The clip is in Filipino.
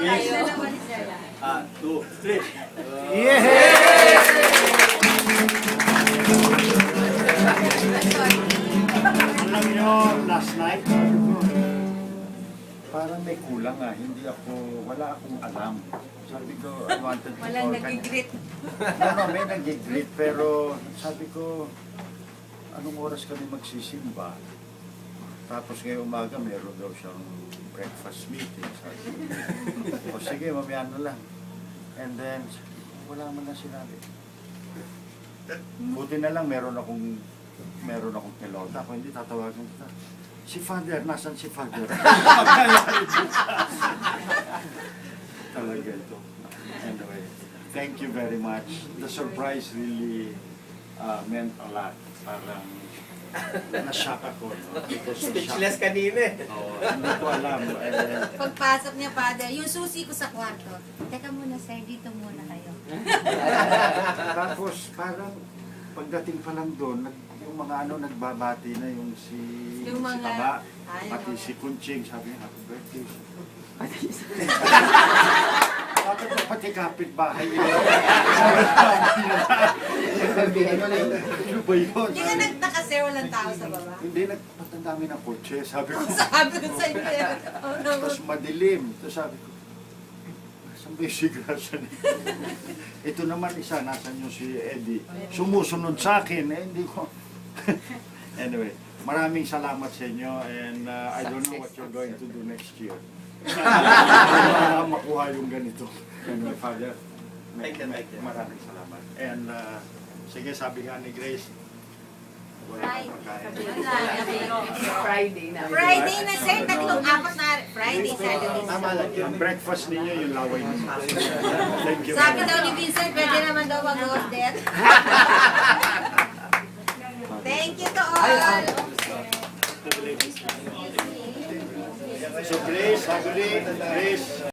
Please. naman siya. 2, 3. Alam nyo, last night, parang may kulang wala akong alam. Sabi ko, I wanted to Walang nagigrit. may nagigrit, pero sabi ko, anong oras kami magsisimba? Tapos ngayong umaga, meron daw siyang breakfast meeting. Sabi ko, o sige, mamaya na lang. And then, wala man na sinabi. Buti na lang, meron akong pelota. Kung hindi, tatawagan kita. Si Father, nasan si Father? Talaga ito. Anyway, thank you very much. The surprise really meant a lot. Parang na-shock ako. No? Speechless kanina eh. Hindi ko alam. Pagpasok niya, Father, yung susi ko sa kwarto. Teka muna, sir, dito muna kayo. Tapos parang pagdating pa lang doon, yung mga nagbabati na yung si Taba, pati si Kunching, sabi niya, happy birthday. Bakit ba pati kapitbahay nila? Ano ba yun? Hindi ka nagtaka, sir, walang tao sa baba. Hindi, nagpatandami ng kotse, sabi ko. Sabi ko sa inyo. Oh, no. Tapos madilim. Tapos sabi ko, saan ba yung sigrasya niya? Ito naman isa, nasan yung si Eddie. Sumusunod sa akin, hindi ko. Anyway, maraming salamat sa inyo and I don't know what you're going to do next year. Para makuha yung ganito. Anyway, Father, Thank you. maraming salamat. And sige, sabi nga ni Grace, wala kang pagkain. Friday na. Friday na, sir. Tatlong apat na. Friday, Saturday. Tama lang yun. Ang breakfast ninyo, yung laway niyo. Thank you. Sabi daw ni Vincent, pwede naman daw mag-order. Thank you to all. So Grace, Grace,